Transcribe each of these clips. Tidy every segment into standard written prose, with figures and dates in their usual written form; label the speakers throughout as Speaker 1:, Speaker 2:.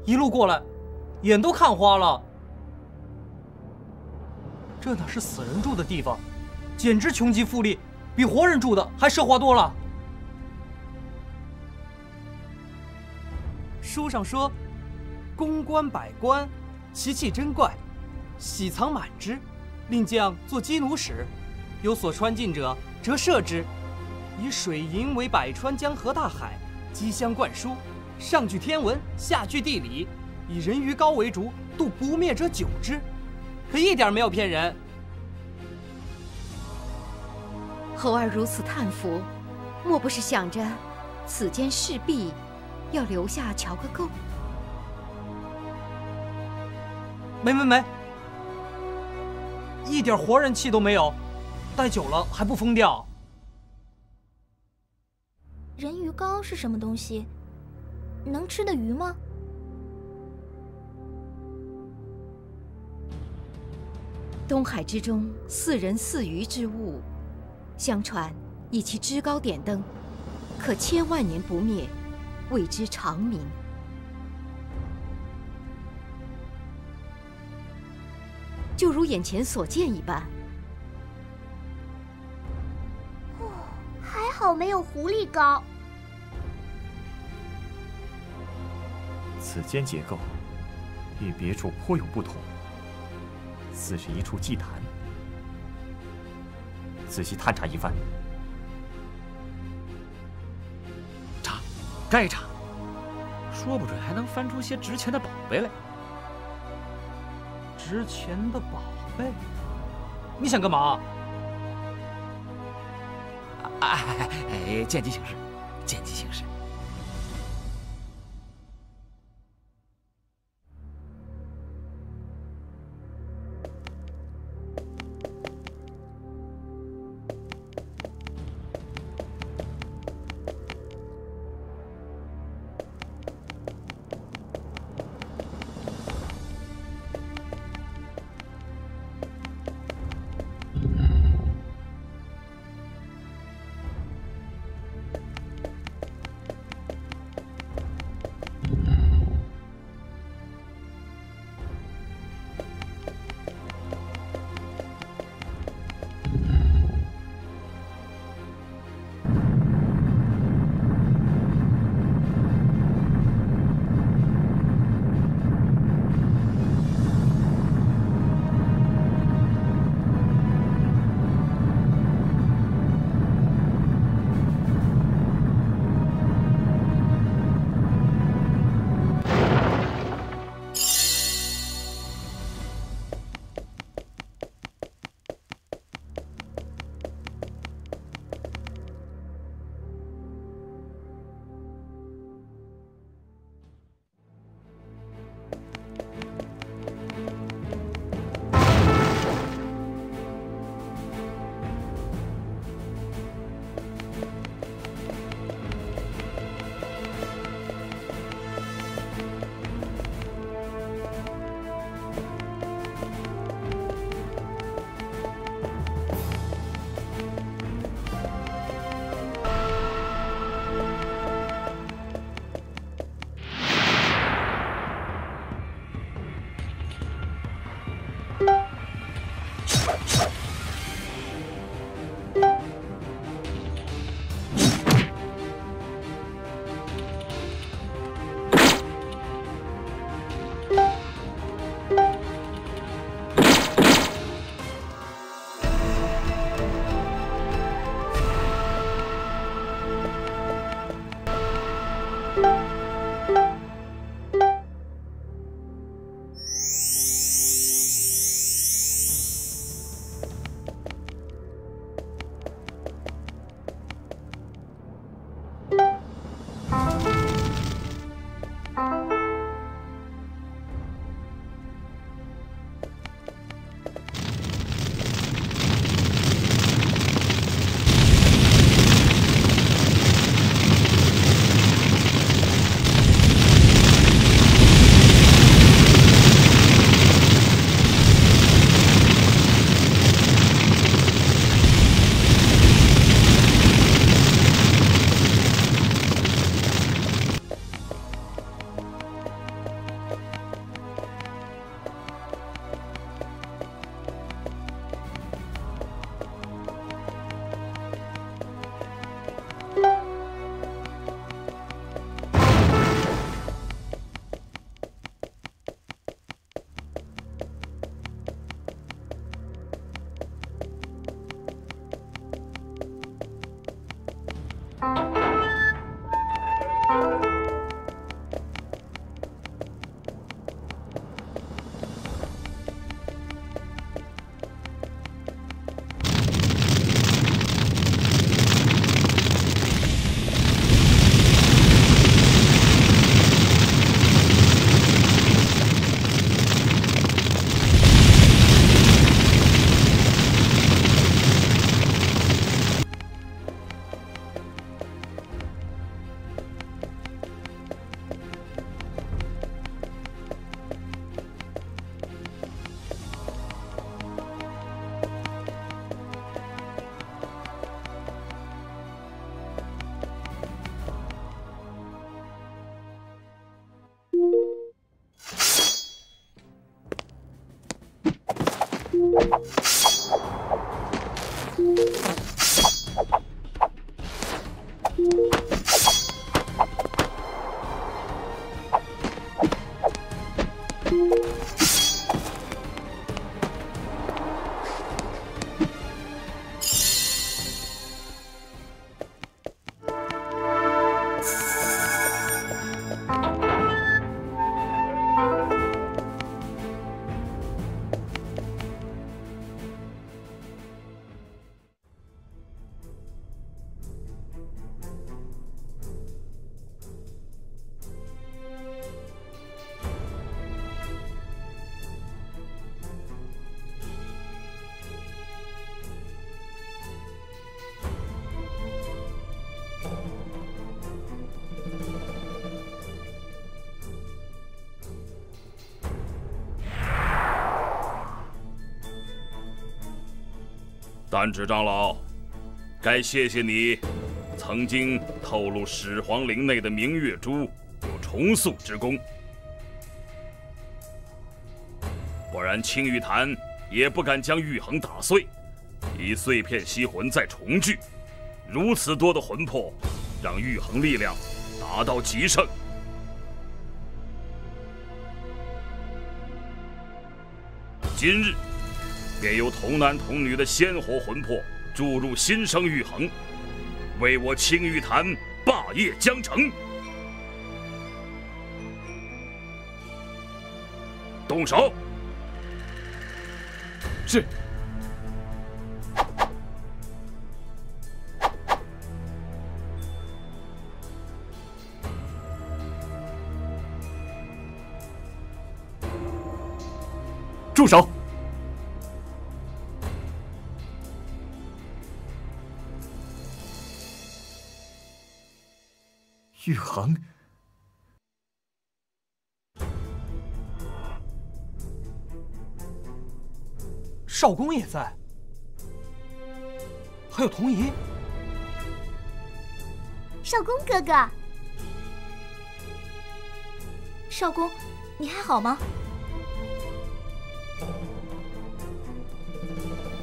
Speaker 1: 一路过来，眼都看花了。这哪是死人住的地方，简直穷极富丽，比活人住的还奢华多了。书上说，宫观百官，奇器珍怪，喜藏满之，令将作鸡弩使，有所穿进者，折射之，以水银为百川江河大海，机相灌输，上具天文，下具地理，以人鱼膏为主，度不灭者久之，可一点没有骗人。
Speaker 2: 猴儿如此叹服，莫不是想着此间势必要留下瞧个够？
Speaker 1: 没，一点活人气都没有，待久了还不疯掉。
Speaker 3: 人鱼膏是什么东西？能吃的鱼吗？
Speaker 2: 东海之中似人似鱼之物，相传以其枝高点灯，可千万年不灭，谓之长明。就如眼前所见一般。
Speaker 4: 还好没有狐狸膏。
Speaker 5: 此间结构与别处颇有不同，似是一处祭坛。仔细探查一番，
Speaker 6: 查，该查，说不准还能翻出些值钱的宝贝来。
Speaker 1: 值钱的宝贝？你想干嘛？
Speaker 6: 见机行事，见机行事。
Speaker 7: 丹指长老，该谢谢你，曾经透露始皇陵内的明月珠有重塑之功，不然青玉坛也不敢将玉衡打碎，以碎片吸魂再重聚。如此多的魂魄，让玉衡力量达到极盛。今日便由童男童女的鲜活魂魄注入新生玉衡，为我青玉坛霸业江城。动手！
Speaker 6: 是。
Speaker 5: 住手！玉衡，
Speaker 1: 少公也在，还有童仪。
Speaker 4: 少公哥哥，
Speaker 3: 少公，你还好吗？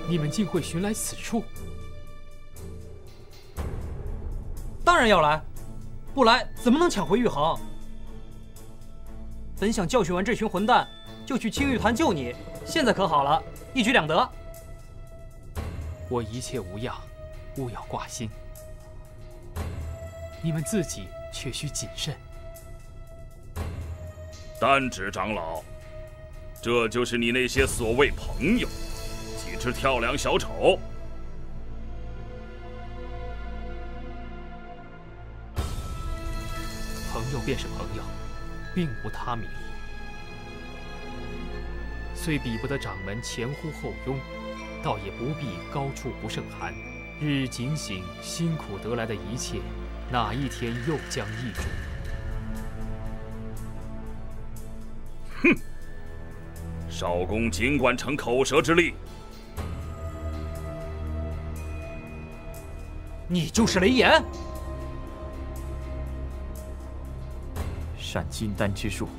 Speaker 8: 你们竟会寻来此处？
Speaker 1: 当然要来，不来怎么能抢回玉衡？本想教训完这群混蛋，就去青玉坛救你，现在可好了，一举两得。
Speaker 8: 我一切无恙，勿要挂心。你们自己却需谨慎。
Speaker 7: 丹指长老，这就是你那些所谓朋友，几只跳梁小丑。
Speaker 8: 朋友便是朋友，并无他名。虽比不得掌门前呼后拥，倒也不必高处不胜寒。日日警醒，辛苦得来的一切，哪一天又将易主？
Speaker 7: 哼！少公尽管逞口舌之力。
Speaker 1: 你就是雷炎？
Speaker 5: 善金丹之术，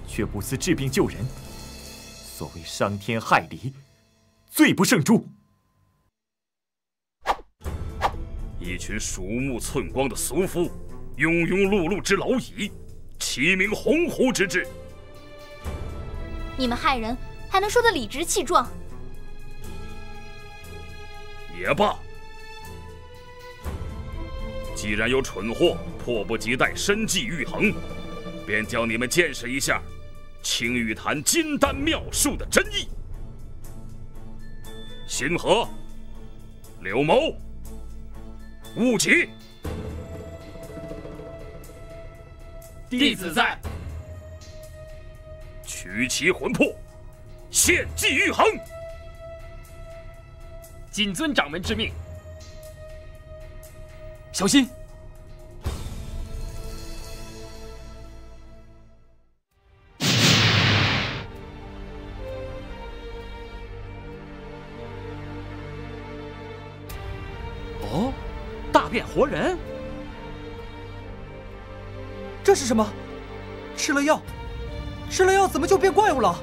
Speaker 5: 却不思治病救人，所谓伤天害理，罪不胜诛。
Speaker 7: 一群鼠目寸光的俗夫，庸庸碌碌之蝼蚁，其名鸿鹄之志。
Speaker 3: 你们害人还能说得理直气壮？
Speaker 7: 也罢，既然有蠢货迫不及待深觊玉衡，便叫你们见识一下青玉坛金丹妙术的真意。星河、柳谋、雾起，
Speaker 6: 弟子在。
Speaker 7: 取其魂魄，献祭玉衡。
Speaker 6: 谨遵掌门之命。
Speaker 1: 小心！
Speaker 6: 哦，大变活人？
Speaker 1: 这是什么？吃了药？吃了药怎么就变怪物了？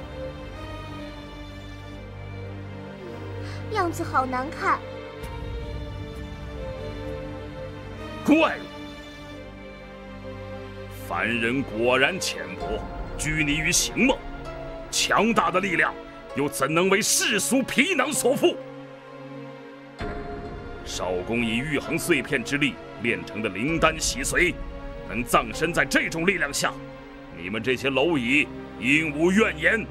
Speaker 4: 样子好难看。
Speaker 7: 怪物！凡人果然浅薄，拘泥于形梦。强大的力量，又怎能为世俗皮囊所缚？少公以玉衡碎片之力炼成的灵丹洗髓，能葬身在这种力量下，你们这些蝼蚁应无怨言。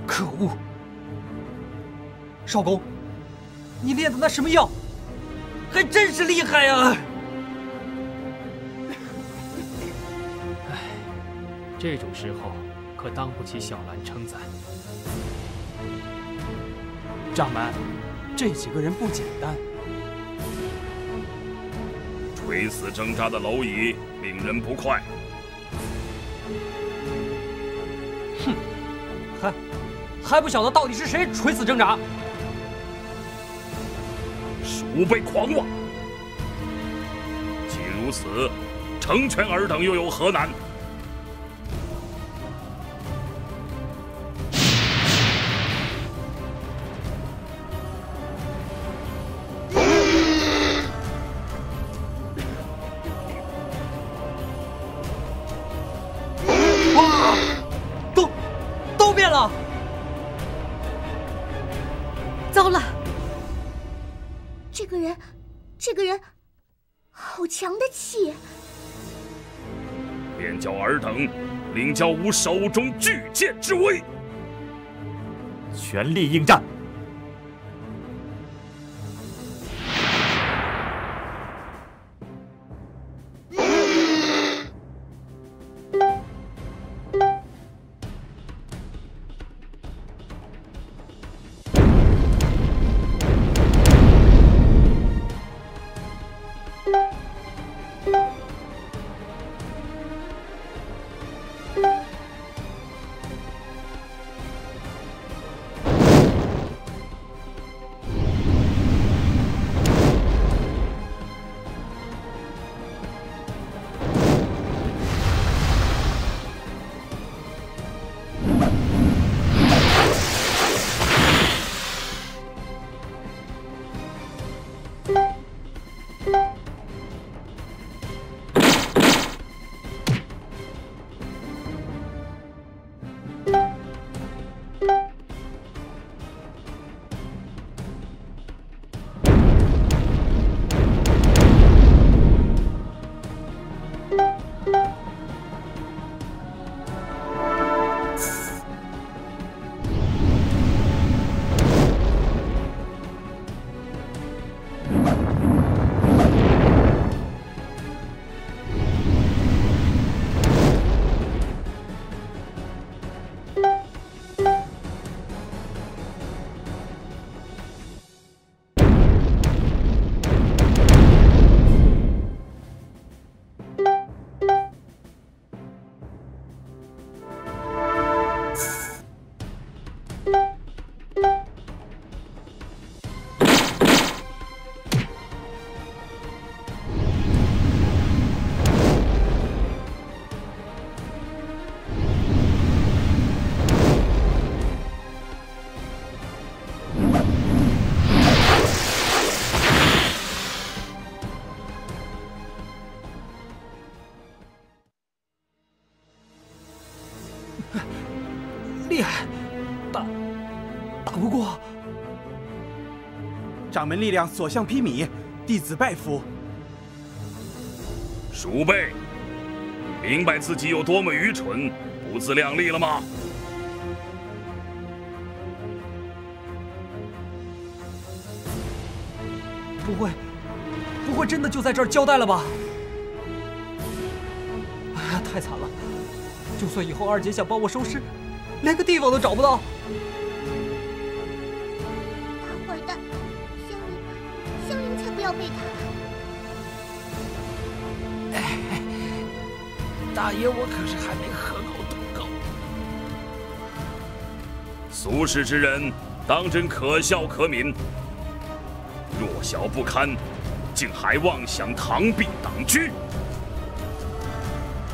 Speaker 1: 可恶！少公，你练的那什么药，还真是厉害啊！
Speaker 8: 唉，这种时候可当不起小兰称赞。
Speaker 1: 掌门，这几个人不简单。
Speaker 7: 垂死挣扎的蝼蚁令人不快。
Speaker 1: 哼，还不晓得到底是谁垂死挣扎？
Speaker 7: 鼠辈狂妄！既如此，成全尔等又有何难？
Speaker 1: 哇，都变了！
Speaker 2: 糟了！
Speaker 4: 这个人，好强的气！
Speaker 7: 便叫尔等领教吾手中巨剑之威，
Speaker 5: 全力应战！
Speaker 9: 掌门力量所向披靡，弟子拜服。
Speaker 7: 鼠辈，明白自己有多么愚蠢、不自量力了吗？
Speaker 1: 不会真的就在这儿交代了吧？哎呀，太惨了！就算以后二姐想帮我收尸，连个地方都找不到。
Speaker 4: 大坏蛋，香菱才不要被他！
Speaker 6: 大爷，我可是还没喝口毒够。
Speaker 7: 俗世之人，当真可笑可悯。弱小不堪，竟还妄想螳臂挡车！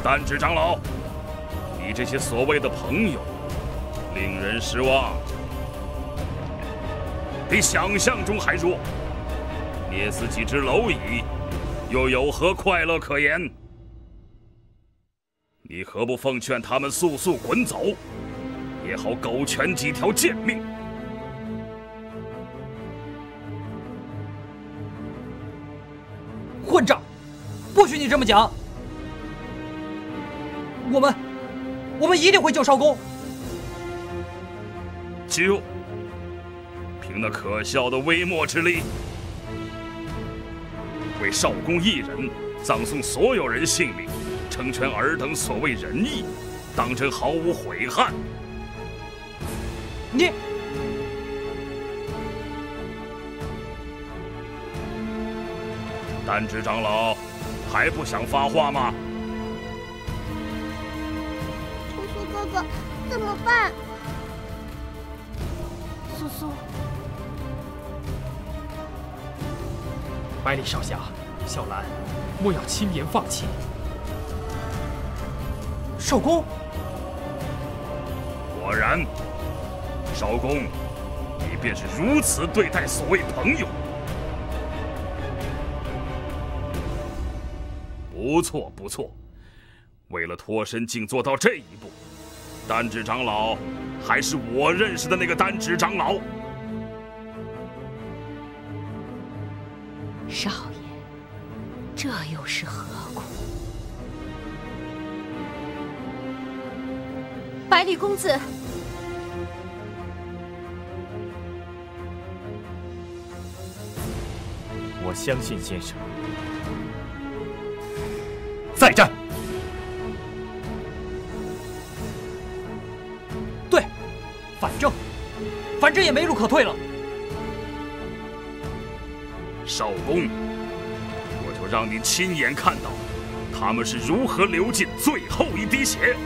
Speaker 7: 丹指长老，你这些所谓的朋友，令人失望，比想象中还弱。捏死几只蝼蚁，又有何快乐可言？你何不奉劝他们速速滚走，也好苟全几条贱命？
Speaker 1: 混账！不许你这么讲！我们一定会救少公。
Speaker 7: 救！凭那可笑的微末之力，为少公一人葬送所有人性命，成全尔等所谓仁义，当真毫无悔憾。
Speaker 1: 你！
Speaker 7: 丹指长老，还不想发话吗？
Speaker 4: 苏苏哥哥，怎么办？
Speaker 3: 苏苏，
Speaker 8: 百里少侠，小兰，莫要轻言放弃。
Speaker 1: 少公，
Speaker 7: 果然，少公，你便是如此对待所谓朋友。不错不错，为了脱身竟做到这一步，丹指长老还是我认识的那个丹指长老。
Speaker 2: 少爷，这又是何苦？百里公子，
Speaker 5: 我相信先生。再战！
Speaker 1: 对，反正也没路可退了。
Speaker 7: 少公，我就让你亲眼看到他们是如何流尽最后一滴血。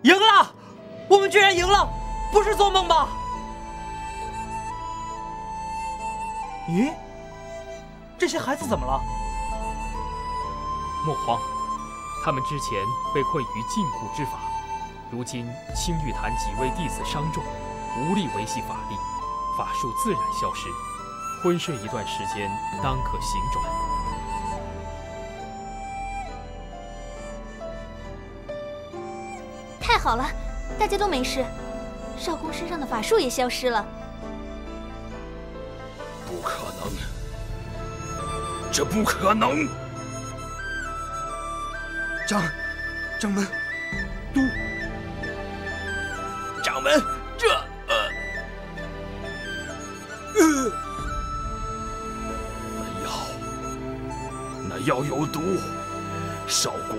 Speaker 1: 赢了！我们居然赢了！不是做梦吧？咦，这些孩子怎么了？
Speaker 8: 莫慌，他们之前被困于禁锢之法，如今青玉坛几位弟子伤重，无力维系法力，法术自然消失，昏睡一段时间，当可行转。
Speaker 3: 太好了，大家都没事，少公身上的法术也消失了。
Speaker 7: 不可能，这不可能！
Speaker 9: 掌门，掌门，
Speaker 7: 那药有毒，少公，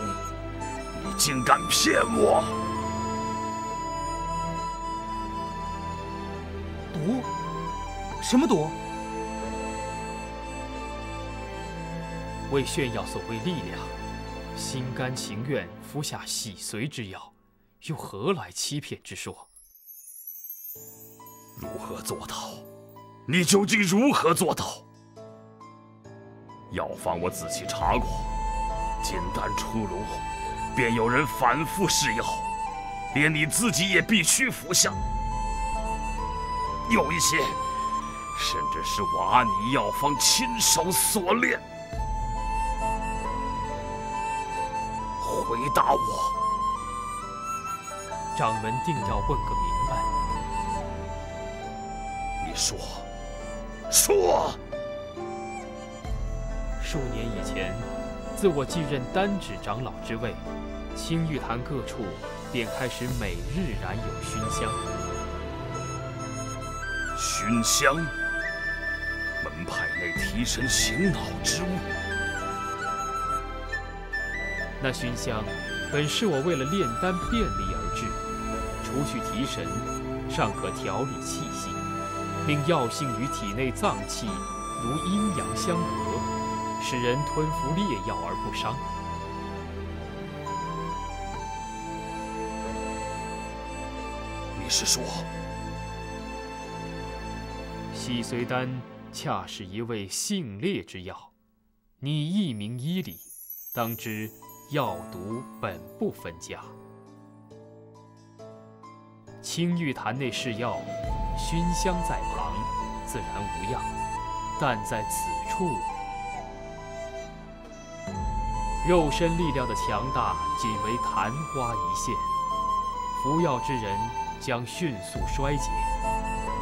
Speaker 7: 你竟敢骗我！
Speaker 1: 毒？什么毒？
Speaker 8: 为炫耀所谓力量，心甘情愿服下洗髓之药，又何来欺骗之说？
Speaker 7: 如何做到？你究竟如何做到？药方我仔细查过，金丹出炉，便有人反复试药，连你自己也必须服下。有一些，甚至是我阿尼药方亲手所炼。回答我，
Speaker 8: 掌门定要问个明白。
Speaker 7: 你说。
Speaker 8: 数年以前，自我继任单指长老之位，青玉坛各处便开始每日燃有熏香。
Speaker 7: 熏香，门派内提神醒脑之物。
Speaker 8: 那熏香本是我为了炼丹便利而制，除去提神，尚可调理气息，令药性与体内脏器如阴阳相合，使人吞服烈药而不伤。
Speaker 7: 你是说，
Speaker 8: 细髓丹恰是一味性烈之药？你一名医理，当知药毒本不分家。青玉坛内是药，熏香在旁，自然无恙。但在此处，肉身力量的强大仅为昙花一现，服药之人将迅速衰竭，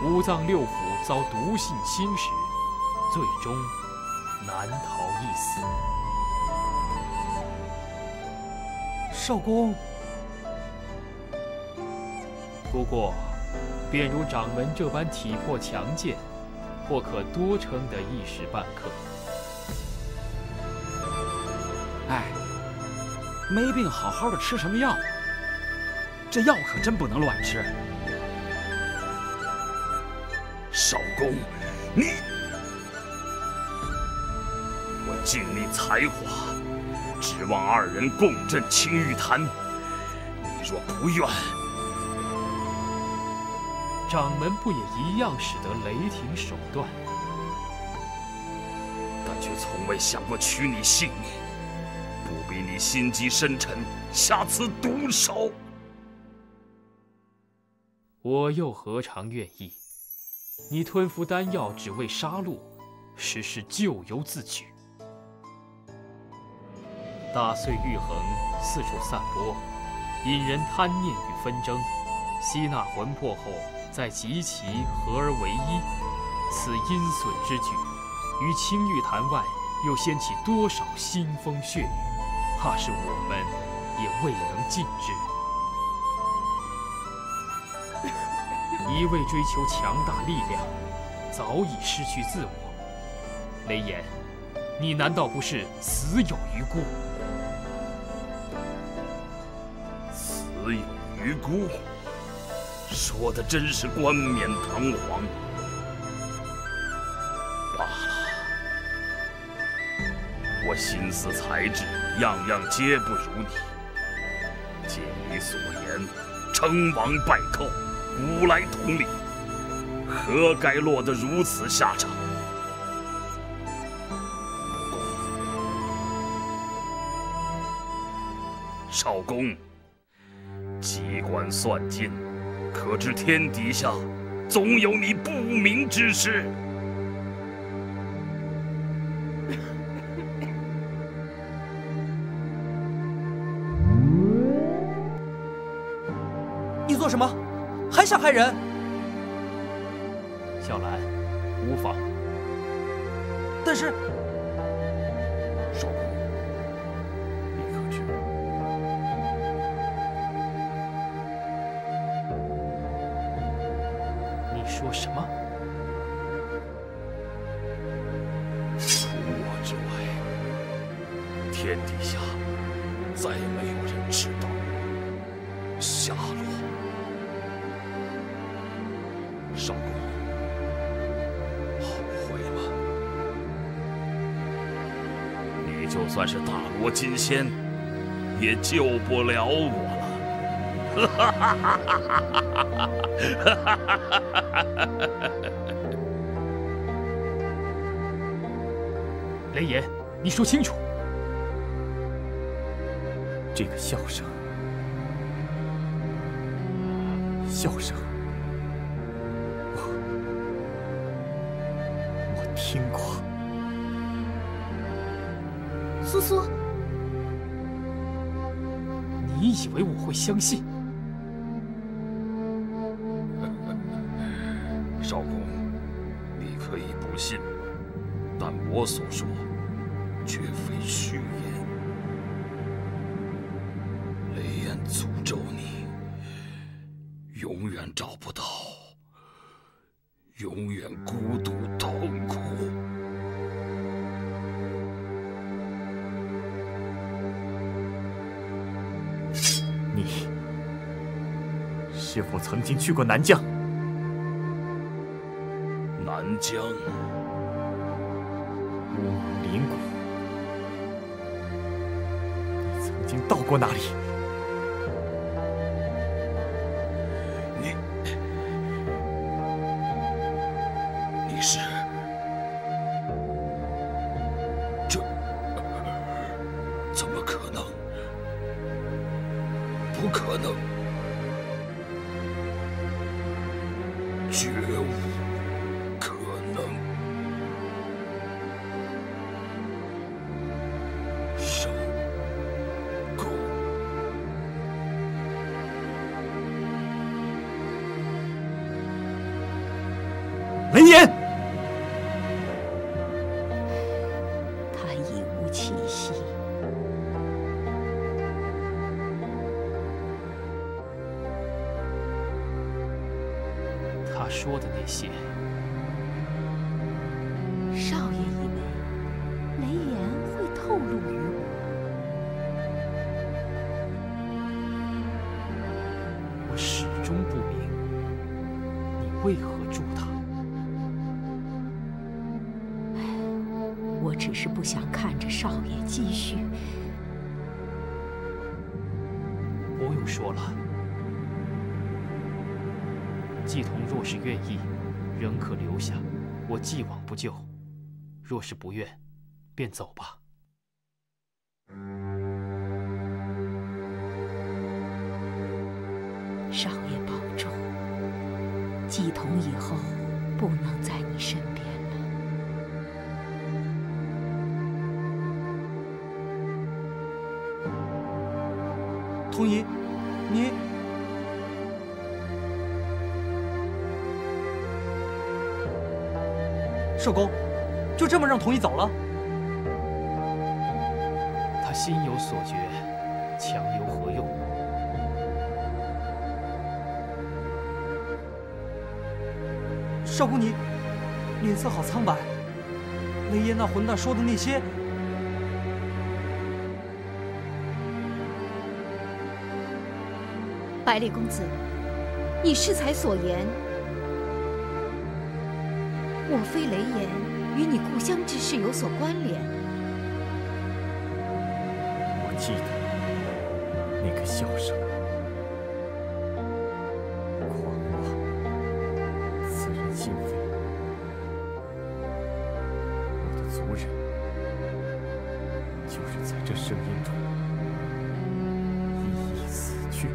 Speaker 8: 五脏六腑遭毒性侵蚀，最终难逃一死。
Speaker 1: 少公，
Speaker 8: 不过，便如掌门这般体魄强健，或可多撑得一时半刻。
Speaker 6: 哎，没病好好的吃什么药啊？这药可真不能乱吃。
Speaker 7: 少公，你，我尽力才华，指望二人共振青玉坛。你若不愿，
Speaker 8: 掌门不也一样使得雷霆手段？
Speaker 7: 但却从未想过取你性命，不比你心机深沉，下此毒手。
Speaker 8: 我又何尝愿意？你吞服丹药只为杀戮，实是咎由自取。大岁玉衡四处散播，引人贪念与纷争，吸纳魂魄后再集其合而为一，此阴损之举，于青玉坛外又掀起多少腥风血雨，怕是我们也未能尽之。一味追求强大力量，早已失去自我。雷炎，你难道不是死有余辜？
Speaker 7: 死有余辜，说的真是冠冕堂皇。罢了，我心思才智样样皆不如你，借你所言，称王败寇，古来同理，何该落得如此下场？不过，少公，机关算尽，可知天底下总有你不明之事。
Speaker 1: 你做什么？还想害人？
Speaker 8: 小兰，无妨。
Speaker 1: 但是，
Speaker 7: 少公，你可知？
Speaker 8: 你说什么？
Speaker 7: 除我之外，天底下再没有人知道下落。少公，后悔了。你就算是大罗金仙，也救不了我了。
Speaker 8: 雷炎，你说清楚。
Speaker 5: 这个笑声，我听过。
Speaker 3: 苏苏，
Speaker 8: 你以为我会相信？
Speaker 7: 少公，你可以不信，但我所说绝非虚言。雷炎诅咒你，永远找不到，永远孤独痛苦。
Speaker 5: 你是否曾经去过南疆？
Speaker 7: 南疆，
Speaker 5: 经到过那里。
Speaker 9: 你是？这怎么可能？不可能！绝无可能！上钩！
Speaker 5: 雷炎，
Speaker 2: 他已无气息。
Speaker 8: 他说的那些，
Speaker 2: 少爷以为雷炎会透露于我，
Speaker 8: 我始终不明，你为何助他？
Speaker 2: 我只是不想看着少爷继续。
Speaker 8: 不用说了。季童若是愿意，仍可留下，我既往不咎；若是不愿，便走吧。
Speaker 2: 少爷保重，季童以后不能在你身边了。
Speaker 1: 童姨，你。寿公，就这么让童姨走了？
Speaker 8: 他心有所决，强留何用？
Speaker 1: 少公，你脸色好苍白。雷爷那混蛋说的那些，
Speaker 2: 百里公子，你适才所言。莫非雷炎与你故乡之事有所关联？
Speaker 5: 我记得那个笑声，狂妄，刺人心扉。我的族人就是在这声音中一一死去。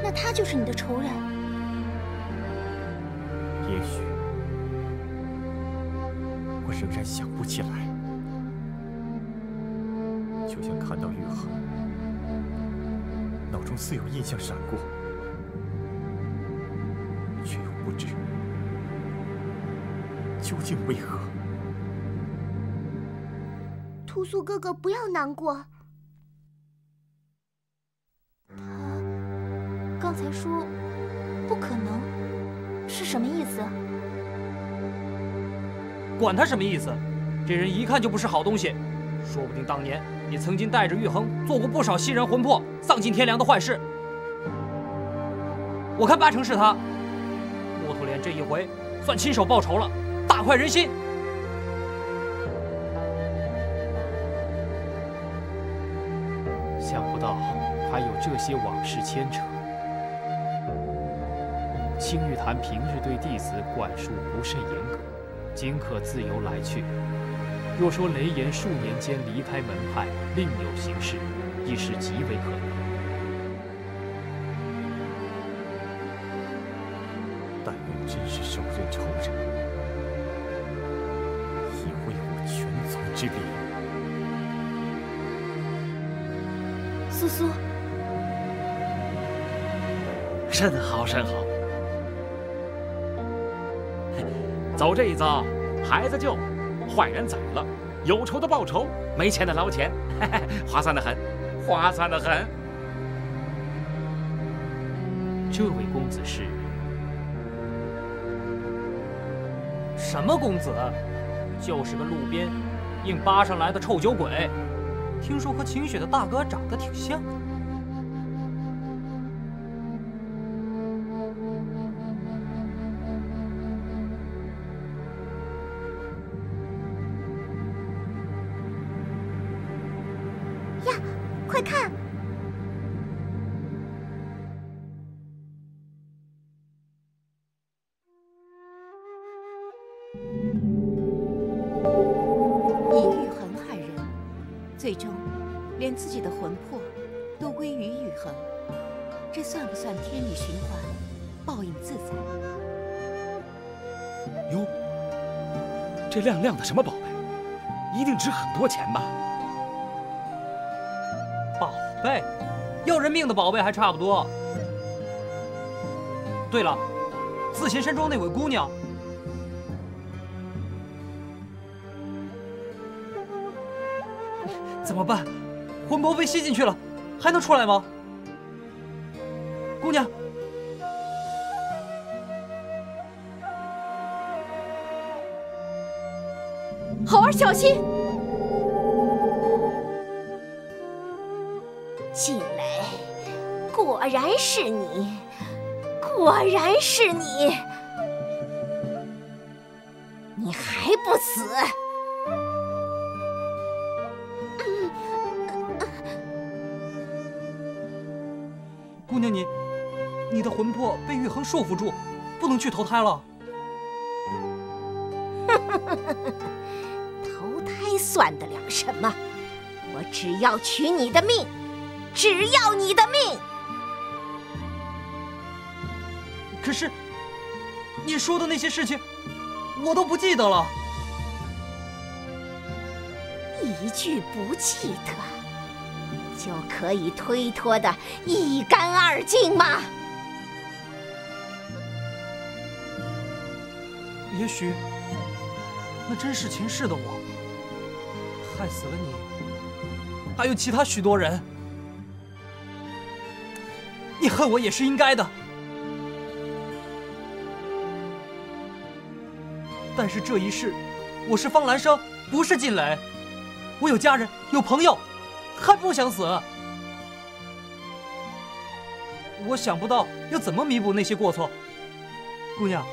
Speaker 3: 那他就是你的仇人？
Speaker 5: 也许我仍然想不起来，就像看到玉衡，脑中似有印象闪过，却又不知究竟为何。
Speaker 4: 屠苏哥哥，不要难过。
Speaker 3: 他刚才说不可能，是什么意思？
Speaker 1: 管他什么意思，这人一看就不是好东西。说不定当年也曾经带着玉衡做过不少吸人魂魄、丧尽天良的坏事。我看八成是他。木头脸这一回算亲手报仇了，大快人心。
Speaker 8: 想不到还有这些往事牵扯。青玉坛平日对弟子管束不甚严格，仅可自由来去。若说雷炎数年间离开门派，另有行事，亦是极为可能。
Speaker 5: 但愿真是手刃仇人，以慰我全族之灵。
Speaker 3: 苏苏，
Speaker 6: 甚好甚好。走这一遭，孩子救，坏人宰了，有仇的报仇，没钱的捞钱，划算的很，划算的很。
Speaker 8: 这位公子是？
Speaker 1: 什么公子？就是个路边硬扒上来的臭酒鬼。听说和晴雪的大哥长得挺像。
Speaker 4: 快看！
Speaker 2: 以玉衡害人，最终连自己的魂魄都归于玉衡，这算不算天理循环，报应自在？
Speaker 6: 哟，这亮亮的什么宝贝？一定值很多钱吧？
Speaker 1: 宝贝，要人命的宝贝还差不多。对了，自贤山庄那位姑娘，怎么办？魂魄被吸进去了，还能出来吗？姑娘，
Speaker 2: 猴儿小心！
Speaker 3: 静蕾，果然是你，果然是你！你还不死？
Speaker 1: 姑娘你的魂魄被玉衡束缚住，不能去投胎了。
Speaker 3: 投胎算得了什么？我只要取你的命，只要你的命！
Speaker 1: 可是，你说的那些事情，我都不记得了。
Speaker 3: 一句不记得，就可以推脱得一干二净吗？
Speaker 1: 也许，那真是前世的我，害死了你，还有其他许多人。你恨我也是应该的。但是这一世，我是方兰生，不是静蕾。我有家人，有朋友，还不想死。我想不到要怎么弥补那些过错。姑娘，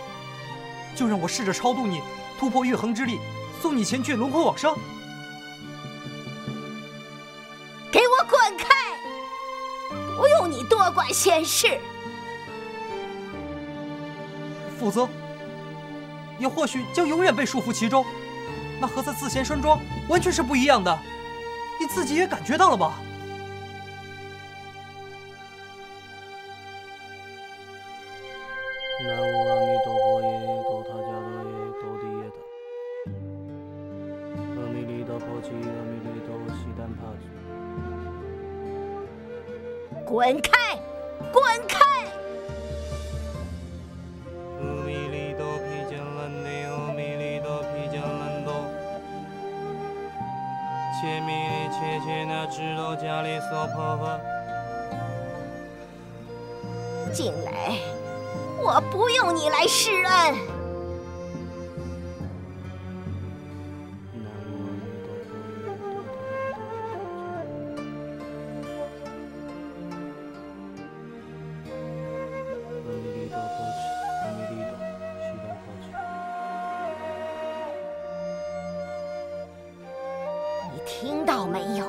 Speaker 1: 就让我试着超度你，突破玉衡之力，送你前去轮回往生。
Speaker 3: 给我滚开！不用你多管闲事。
Speaker 1: 否则，也或许将永远被束缚其中，那和在自贤山庄完全是不一样的。你自己也感觉到了吧？
Speaker 10: 南无阿弥陀佛耶，多他伽多耶，多地耶他。阿弥利多婆吉，阿弥利多悉丹帕吉。
Speaker 3: 滚开！滚开！
Speaker 10: 阿弥利多毗迦兰帝，阿弥利多毗迦兰多。切弥利切切那智多迦利娑婆诃。
Speaker 3: 静蕾，我不用你来施恩。你听到没有？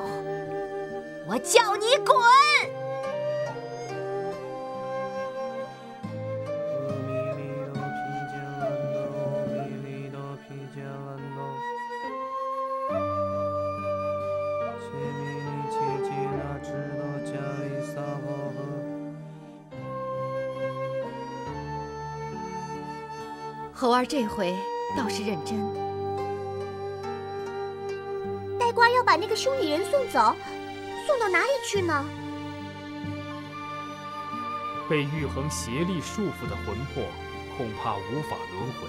Speaker 3: 我叫你滚！
Speaker 2: 猴儿这回倒是认真。
Speaker 4: 呆瓜要把那个修理人送走，送到哪里去呢？
Speaker 8: 被玉衡邪力束缚的魂魄，恐怕无法轮回。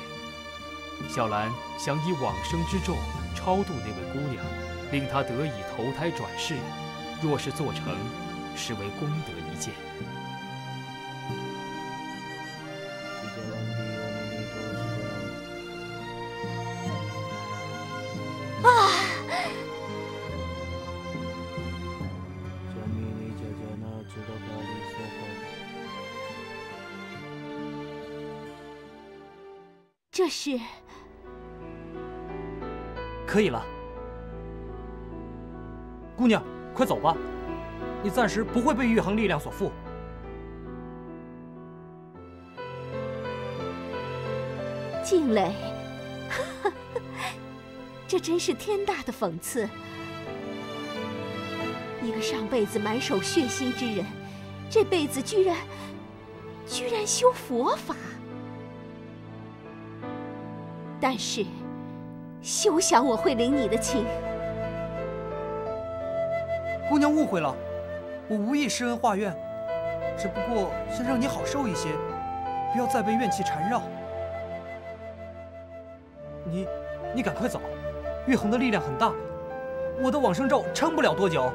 Speaker 8: 小兰想以往生之咒超度那位姑娘，令她得以投胎转世。若是做成，实为功德一件。
Speaker 3: 这是
Speaker 1: 可以了，姑娘，快走吧。你暂时不会被玉衡力量所缚。
Speaker 3: 静蕾，这真是天大的讽刺！一个上辈子满手血腥之人，这辈子居然修佛法。但是，休想我会领你的情。
Speaker 1: 姑娘误会了，我无意施恩化怨，只不过想让你好受一些，不要再被怨气缠绕。你赶快走，玉衡的力量很大，我的往生咒撑不了多久。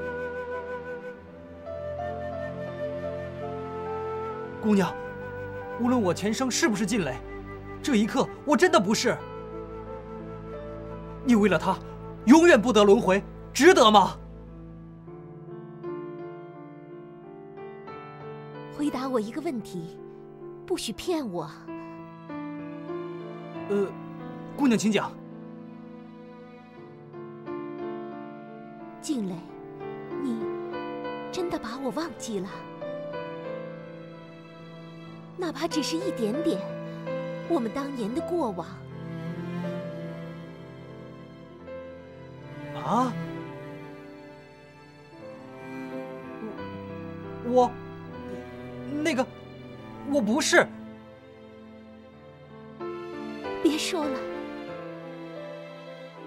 Speaker 1: 姑娘，无论我前生是不是静蕾，这一刻我真的不是。你为了他，永远不得轮回，值得吗？
Speaker 3: 回答我一个问题，不许骗我。
Speaker 1: 姑娘请讲。
Speaker 3: 静蕾，你真的把我忘记了？哪怕只是一点点，我们当年的过往。
Speaker 1: 啊？我那个，我不是。
Speaker 3: 别说了，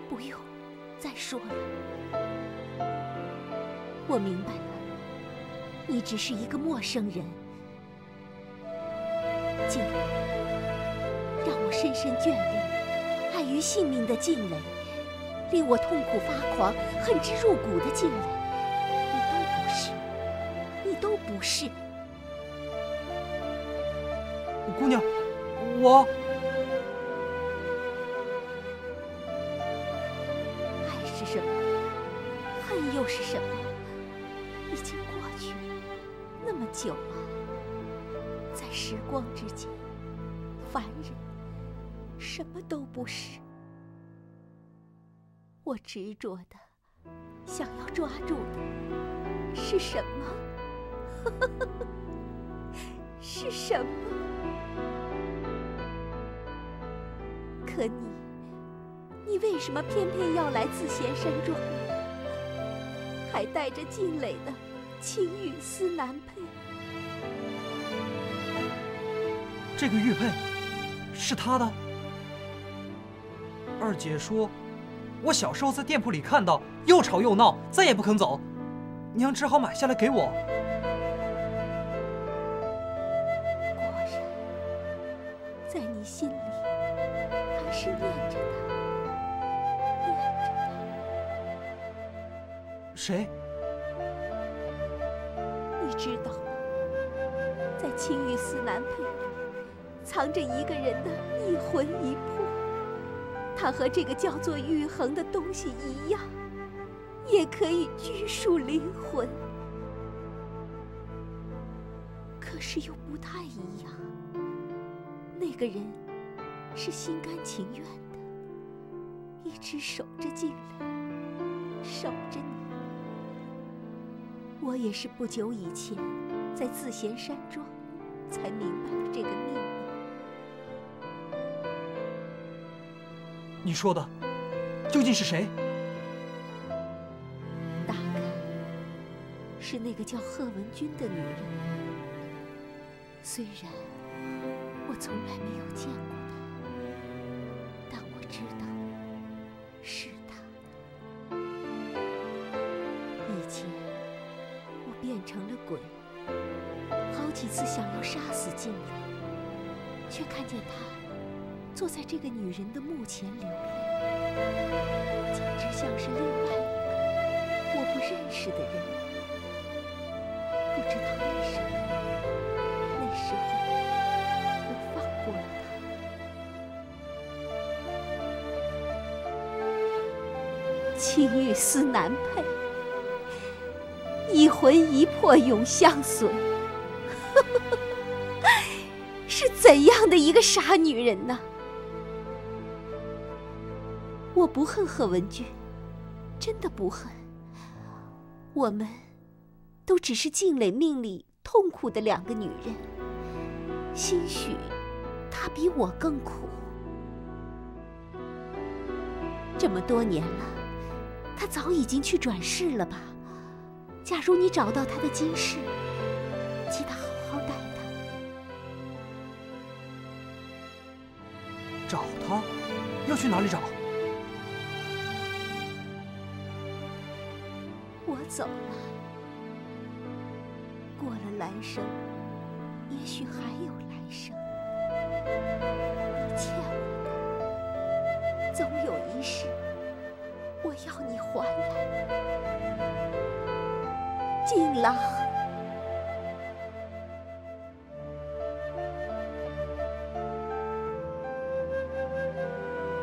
Speaker 3: 不用再说了。我明白了，你只是一个陌生人。静蕾，让我深深眷恋、爱于性命的静蕾，令我痛苦发狂、恨之入骨的静蕾，你都不是。
Speaker 1: 姑娘，我
Speaker 3: 爱是什么？恨又是什么？已经过去那么久了，在时光之间，凡人什么都不是。我执着的想要抓住的是什么？是什么？可你为什么偏偏要来自贤山庄呢？还带着静蕾的青玉丝男配。
Speaker 1: 这个玉佩是她的。二姐说，我小时候在店铺里看到，又吵又闹，再也不肯走，娘只好买下来给我。
Speaker 3: 果然，在你心里还是念着他，念着他。
Speaker 1: 谁？
Speaker 3: 你知道吗？在青玉丝男配里，藏着一个人的一魂一魄。他和这个叫做玉衡的东西一样，也可以拘束灵魂，可是又不太一样。那个人是心甘情愿的，一直守着静蕾，守着你。我也是不久以前在自贤山庄才明白了这个秘密。
Speaker 1: 你说的究竟是谁？
Speaker 3: 大概是那个叫贺文君的女人。虽然我从来没有见过她，但我知道是她。以前我变成了鬼，好几次想要杀死静蕾，却看见她坐在这个女人的墓前流泪，简直像是另外一个我不认识的人。不知道为什么，那时候我放过了他。青玉丝男配，一魂一魄永相随，是怎样的一个傻女人呢？我不恨贺文君，真的不恨。我们都只是静蕾命里痛苦的2个女人，兴许她比我更苦。这么多年了，她早已经去转世了吧？假如你找到她的今世，记得好好待她。
Speaker 1: 找她？要去哪里找？
Speaker 3: 我走了，过了来生，也许还有来生。你欠我的，总有一世，我要你还来。静郎，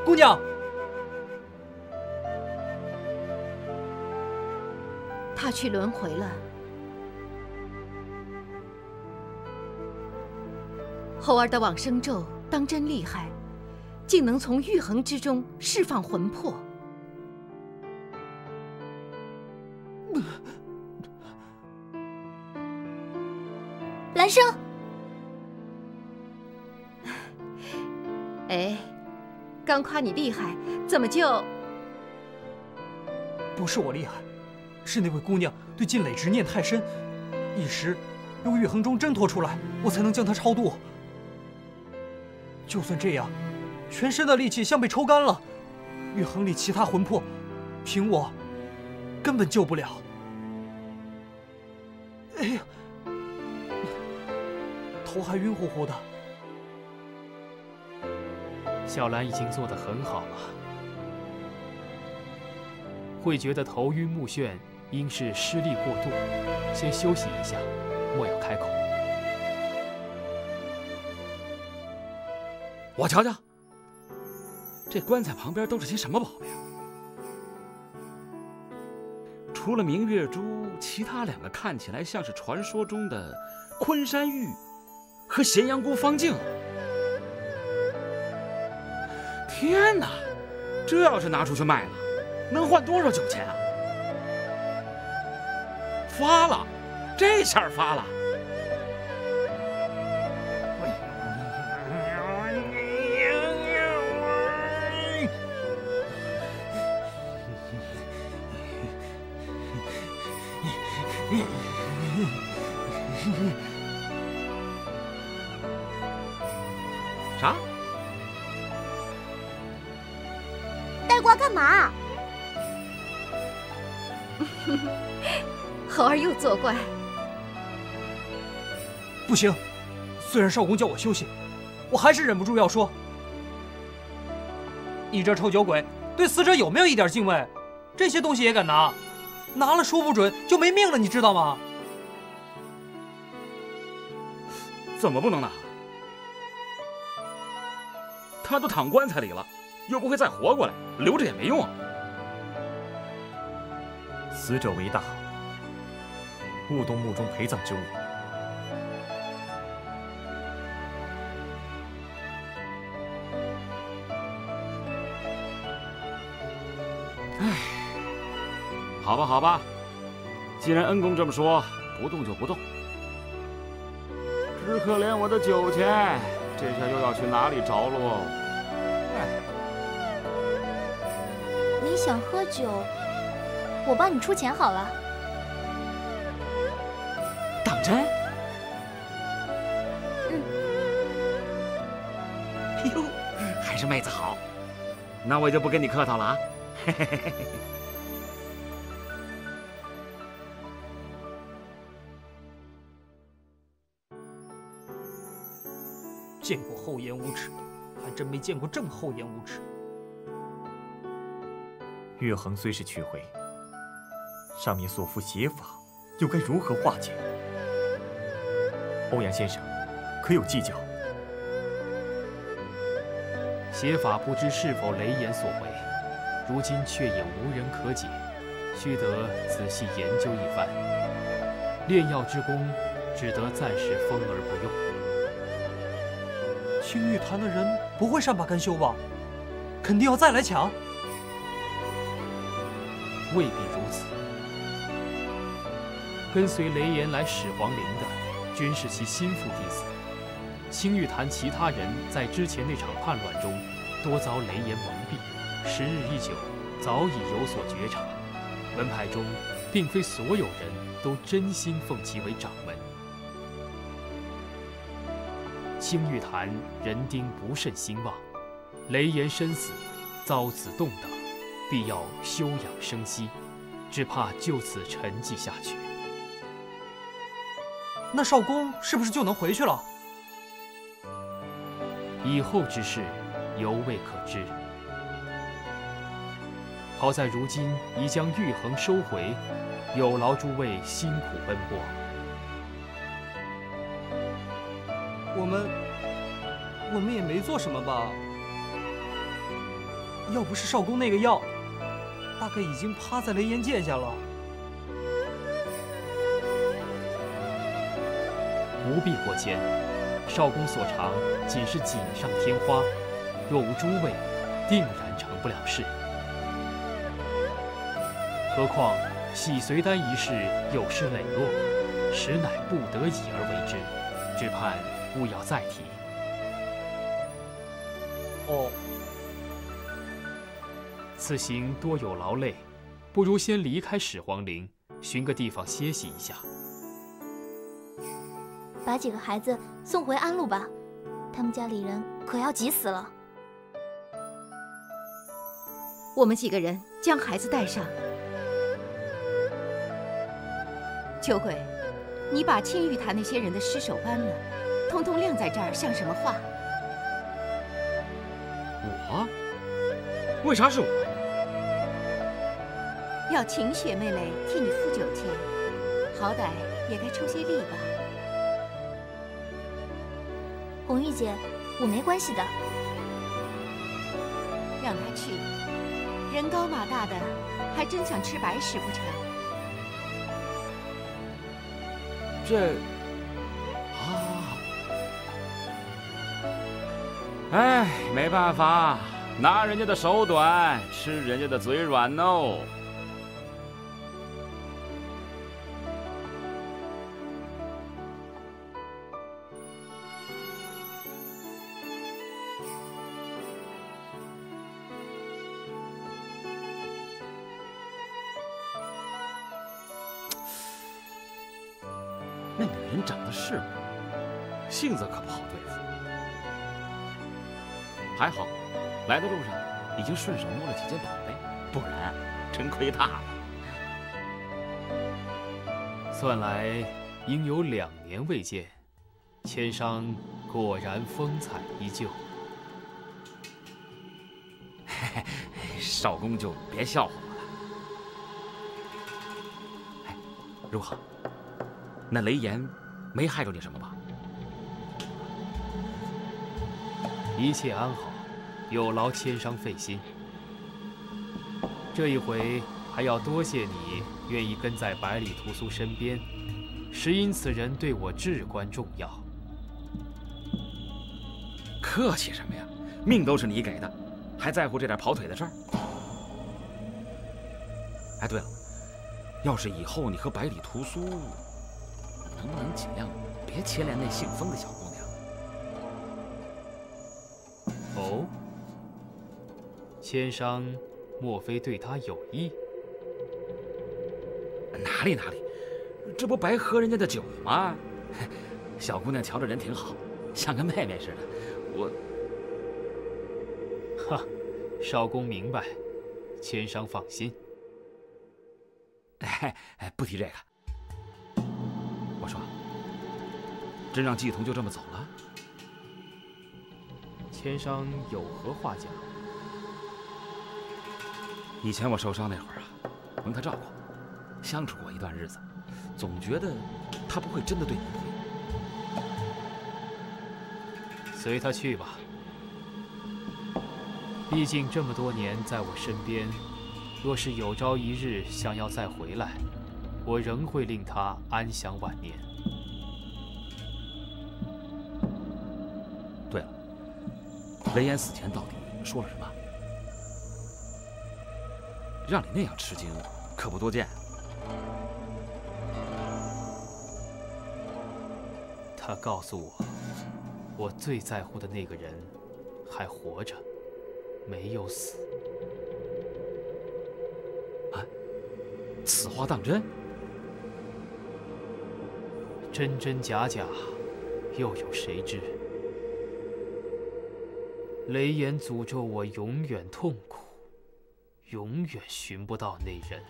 Speaker 1: 姑娘。
Speaker 2: 他去轮回了。猴儿的往生咒当真厉害，竟能从玉衡之中释放魂魄。
Speaker 4: 兰生，
Speaker 2: 哎，刚夸你厉害，怎么就……
Speaker 1: 不是我厉害，是那位姑娘对静蕾执念太深，一时由玉衡中挣脱出来，我才能将她超度。就算这样，全身的力气像被抽干了，玉衡里其他魂魄，凭我根本救不了。哎呀，头还晕乎乎的。
Speaker 8: 小兰已经做得很好了，会觉得头晕目眩，应是施力过度，先休息一下，莫要开口。
Speaker 6: 我瞧瞧，这棺材旁边都是些什么宝贝啊？除了明月珠，其他2个看起来像是传说中的昆山玉和咸阳姑方镜。天哪，这要是拿出去卖了，能换多少酒钱啊？发了，这下发了。啥？
Speaker 4: 呆瓜干嘛？
Speaker 2: 猴儿又作怪。
Speaker 1: 不行，虽然少公叫我休息，我还是忍不住要说。你这臭酒鬼，对死者有没有一点敬畏？这些东西也敢拿？拿了说不准就没命了，你知道吗？
Speaker 6: 怎么不能拿？他都躺棺材里了，又不会再活过来，留着也没用啊。
Speaker 5: 死者为大，勿动墓中陪葬之物。
Speaker 6: 唉，好吧，好吧，既然恩公这么说，不动就不动。只可怜我的酒钱，这下又要去哪里找喽？
Speaker 4: 你想喝酒，我帮你出钱好了。
Speaker 6: 当真？哎呦，还是妹子好，那我就不跟你客套了啊。嘿嘿嘿嘿。
Speaker 1: 见过厚颜无耻，还真没见过这么厚颜无耻。
Speaker 5: 月衡虽是去回，上面所附邪法，又该如何化解？欧阳先生，可有计较？
Speaker 8: 邪法不知是否雷言所为，如今却也无人可解，须得仔细研究一番。炼药之功，只得暂时封而不用。
Speaker 1: 青玉坛的人不会善罢甘休吧？肯定要再来抢。
Speaker 8: 未必如此。跟随雷炎来始皇陵的，均是其心腹弟子。青玉坛其他人在之前那场叛乱中，多遭雷炎蒙蔽，时日一久，早已有所觉察。门派中，并非所有人都真心奉其为掌门。青玉坛人丁不甚兴旺，雷炎身死，遭此动荡，必要休养生息，只怕就此沉寂下去。
Speaker 1: 那少公是不是就能回去了？
Speaker 8: 以后之事，犹未可知。好在如今已将玉衡收回，有劳诸位辛苦奔波。
Speaker 1: 我们也没做什么吧？要不是少公那个药，大概已经趴在雷炎剑下了。
Speaker 8: 不必过谦，少公所长仅是锦上添花，若无诸位，定然成不了事。何况洗髓丹一事有失磊落，实乃不得已而为之，只盼勿要再提。
Speaker 1: 哦，
Speaker 8: 此行多有劳累，不如先离开始皇陵，寻个地方歇息一下。
Speaker 4: 把几个孩子送回安陆吧，他们家里人可要急死了。
Speaker 2: 我们几个人将孩子带上。秋桂，你把青玉坛那些人的尸首搬了，通通晾在这儿，像什么话？
Speaker 6: 我？为啥是我？
Speaker 2: 要晴雪妹妹替你赴酒钱，好歹也该出些力吧。
Speaker 4: 红玉姐，我没关系的。
Speaker 2: 让她去，人高马大的，还真想吃白食不成？
Speaker 6: 这……哎，没办法，拿人家的手短，吃人家的嘴软哦。那女人长得是美，性子可不好对付。还好，来的路上已经顺手摸了几件宝贝，不然真亏大了。
Speaker 8: 算来应有2年未见，千商果然风采依旧。
Speaker 6: 嘿嘿，少公就别笑话我了。哎，如何？那雷炎没害着你什么吧？
Speaker 8: 一切安好，有劳千商费心。这一回还要多谢你愿意跟在百里屠苏身边，实因此人对我至关重要。
Speaker 6: 客气什么呀？命都是你给的，还在乎这点跑腿的事儿？哎，对了，要是以后你和百里屠苏，能不能尽量别牵连那姓风的小姑娘？
Speaker 8: 哦，千商莫非对她有意？
Speaker 6: 哪里，这不白喝人家的酒吗？小姑娘瞧着人挺好，像个妹妹似的。
Speaker 8: 哈，少公明白，千商放心。
Speaker 6: 哎，不提这个。我说，真让季童就这么走了？
Speaker 8: 千商有何话讲？
Speaker 6: 以前我受伤那会儿啊，蒙他照顾，相处过一段日子，总觉得他不会真的对你不利。
Speaker 8: 随他去吧。毕竟这么多年在我身边，若是有朝一日想要再回来，我仍会令他安享晚年。
Speaker 6: 对了，雷炎死前到底说了什么？让你那样吃惊，可不多见。
Speaker 8: 他告诉我，我最在乎的那个人还活着，没有死。
Speaker 6: 啊，此话当真？
Speaker 8: 真真假假，又有谁知？雷言诅咒我永远痛苦，永远寻不到那人，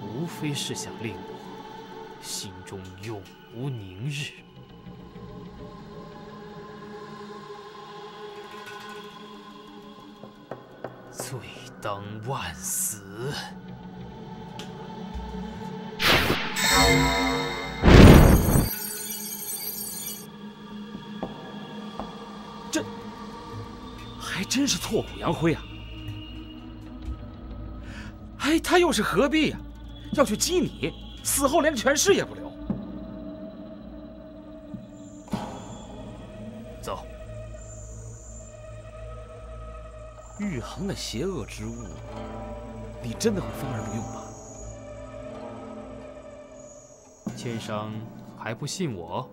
Speaker 8: 无非是想令我心中永无宁日。罪当万死。
Speaker 6: 这还真是挫骨扬灰啊！哎，他又是何必呀？要去激你，死后连权势也不留。走。玉衡的邪恶之物，你真的会分而不用吧？
Speaker 8: 千商还不信我？